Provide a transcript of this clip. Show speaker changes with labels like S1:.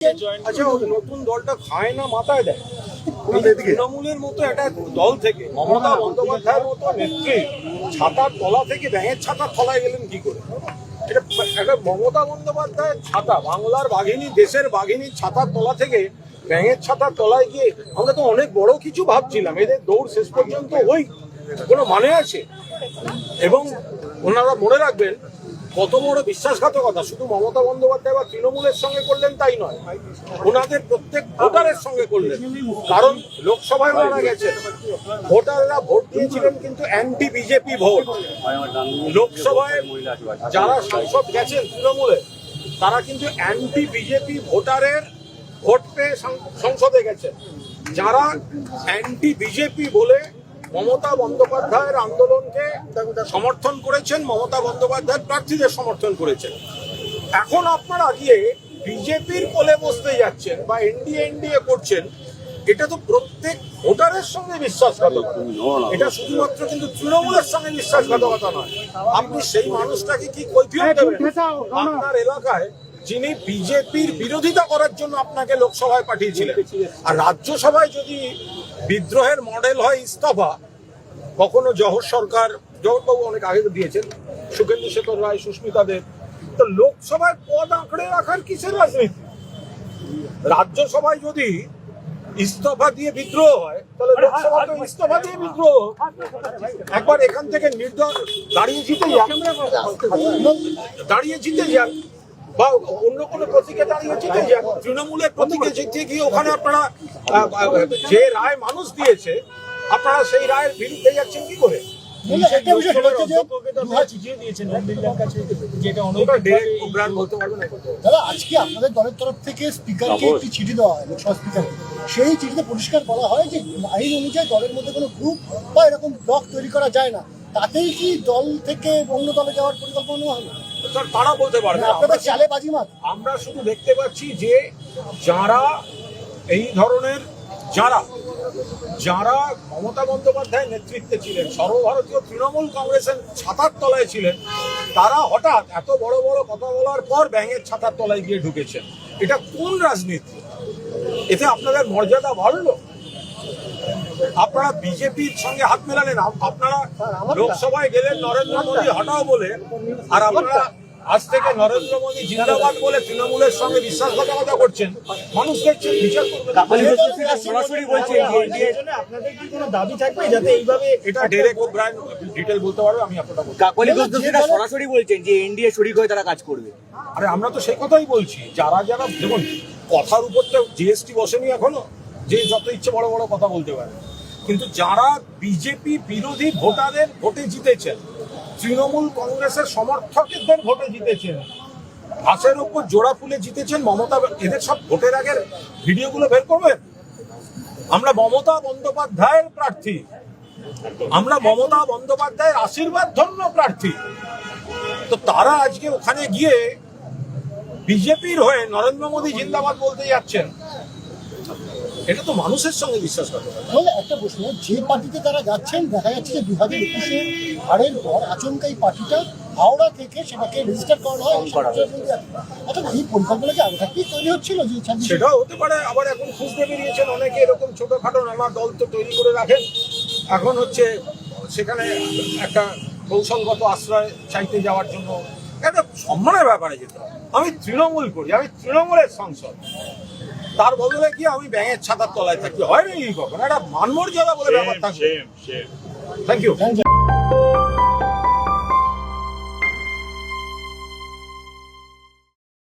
S1: আচ্ছা, নতুন দলটা খায় না মাথায় দেয়। তৃণমূলের মতো একটা দল থেকে মমতা বন্দ্যোপাধ্যায়ের মতো নেত্রী ছাতার তলা থেকে ব্যাঙের ছাতার তলায় গেলেন কি করে? এটা একটা মমতা বন্দ্যোপাধ্যায়ের ছাতা, বাংলার বাঘিনী, দেশের বাঘিনীর ছাতার তলা থেকে ব্যাঙের ছাতার তলায় গিয়ে আমরা তো অনেক বড় কিছু ভাবছিলাম। এদের দৌড় শেষ পর্যন্ত ওই কোনো মানে আছে? এবং ওনারা মনে রাখবেন কত বড় বিশ্বাসঘাতকতা শুধু মমতা বন্দ্যোপাধ্যায় বা তৃণমূলের সঙ্গে করলেন তাই নয়, ওনাদের প্রত্যেক ভোটারের সঙ্গে করলেন। কারণ লোকসভায় ওনারা গেছেন, ভোটাররা ভোট দিয়েছিলেন কিন্তু অ্যান্টি বিজেপি ভোট। লোকসভায় যারা সাংসদ গেছেন তৃণমূলে তারা কিন্তু অ্যান্টি বিজেপি ভোটারের ভোট পেয়ে সংসদে গেছেন। যারা অ্যান্টি বিজেপি বলে মমতা বন্দ্যোপাধ্যায়ের আন্দোলনকে সমর্থন করেছেন, মমতা বন্দ্যোপাধ্যায়ের প্রার্থীদের সমর্থন করেছেন, এখন আপনারা গিয়ে বিজেপির কোলে বসতে যাচ্ছেন বা এনডিএ করছেন। এটা তো প্রত্যেক ভোটারের সঙ্গে বিশ্বাসঘাতকতা। এটা শুধুমাত্র কিন্তু তৃণমূলের সঙ্গে বিশ্বাসঘাতকতা নয়। আপনি সেই মানুষটাকে কি কৈফিয়ত দেবেন আপনার এলাকায় যিনি বিজেপির বিরোধিতা করার জন্য আপনাকে লোকসভায় পাঠিয়েছিলেন? আর রাজ্যসভায় যদি বিদ্রোহের মডেল হয় ইস্তফা, কখনো জহর সরকার, জহরবাবু অনেক আগে দিয়েছেন, সুখেন্দু শেখর রায়, সুস্মিতা দেব, তো লোকসভায় পদ আঁকড়ে রাখার কিসের রাজনীতি? রাজ্যসভায় যদি ইস্তফা দিয়ে বিদ্রোহ হয় তাহলে লোকসভা তো ইস্তফা দিয়ে বিদ্রোহ। একবার এখান থেকে নির্দল দাঁড়িয়ে জিতে যান বা অন্য কোনো প্রতীকে দাঁড়িয়ে জিতে যান। তৃণমূলের প্রতীকে জিতে গিয়ে ওখানে আপনারা যে রায় মানুষ দিয়েছে আপনারা সেই রায়ের বিরুদ্ধে যাচ্ছেন কি করে?
S2: আজকে আপনাদের দলের তরফ থেকে স্পিকারকে একটি চিঠি দেওয়া হয়, লোকসভা স্পিকারকে। সেই চিঠিতে পরিষ্কার বলা হয় যে আইন অনুযায়ী দলের মধ্যে কোনো গ্রুপ বা এরকম ব্লক তৈরি করা যায় না। তাতেই কি দল থেকে অন্য দলে যাওয়ার পরিকল্পনা হলো?
S1: তারা বলতে পারবে
S2: আপনাদের চালে বাজিমাত।
S1: আমরা শুধু দেখতে পাচ্ছি যে যারা এই ধরনের যারা মমতা বন্দ্যোপাধ্যায় নেতৃত্বে ছিলেন, সর্বভারতীয় তৃণমূল কংগ্রেসের ছাতার তলায় ছিলেন, তারা হঠাৎ এত বড় বড় কথা বলার পর ব্যাঙের ছাতার তলায় গিয়ে ঢুকেছেন। এটা কোন রাজনীতি? এতে আপনাদের মর্যাদা বাড়লো? আপনারা বিজেপির সঙ্গে হাত মেলালেন, আপনারা লোকসভায় গেলেন নরেন্দ্র মোদী হটাও বলে, আর আপনারা আজ থেকে নরেন্দ্র মোদী জিন্দাবাদ বলে তৃণমূলের সঙ্গে বিশ্বাসঘাতকতা করছেন। মানুষ দেখছেন, বিচার করবেন।
S3: সরাসরি বলছে আপনাদের কি কোনো দাবি থাকবে যাতে এইভাবে
S1: এটা ডেরেক ওব্রায়েন ডিটেল বলতে পারবে, আমি আপনারা বলবো।
S3: কাকলি ঘোষ সরাসরি বলছেন যে এনডিএ শরিক হয়ে তারা কাজ করবে।
S1: আরে আমরা তো সেই কথাই বলছি। যারা দেখুন, কথার উপর তো জিএসটি বসেনি এখনো, যে যত ইচ্ছে বড় বড় কথা বলতে পারে, কিন্তু যারা বিজেপি বিরোধী ভোটারের ভোটে জিতেছেন, তৃণমূল কংগ্রেসের সমর্থকদের ভোটে জিতেছেন, ঘাসের উপর জোড়া ফুলে জিতেছেন মমতা, এদের সব ভোটের আগের ভিডিওগুলো বের করবেন। আমরা মমতা বন্দ্যোপাধ্যায়ের প্রার্থী, আমরা মমতা বন্দ্যোপাধ্যায়ের আশীর্বাদ ধন্য প্রার্থী, তো তারা আজকে ওখানে গিয়ে বিজেপির হয়ে নরেন্দ্র মোদী জিন্দাবাদ বলতে যাচ্ছেন। এটা তো মানুষের সঙ্গে বিশ্বাসঘাতকতা।
S2: তাহলে একটা প্রশ্ন, যে পার্টিতে তারা যাচ্ছেন, দেখা যাচ্ছে যে 2021 হারের পর আচমকা এই পার্টিটা হাওড়া থেকে সেটাকে রেজিস্টার করা হয়। অর্থাৎ এই পরিকল্পনা কি আগে থেকেই তৈরি হচ্ছিল? যে
S1: সেটাও হতে পারে। আবার এখন খুঁজতে বেরিয়েছেন অনেকে, এরকম ছোটখাটো নানা দল তো তৈরি করে রাখেন। এখন হচ্ছে সেখানে একটা কৌশলগত আশ্রয় চাইতে যাওয়ার জন্য একটা সম্মানের ব্যাপারে যেতে হবে। আমি তৃণমূল করি, আমি তৃণমূলের সংসদ, তার বদলে কি আমি ব্যাঙের ছাতার তলায় থাকি? হয় নাকি কখন? একটা মানমর্যাদা বলে ব্যাপার থাকবে। Thank you.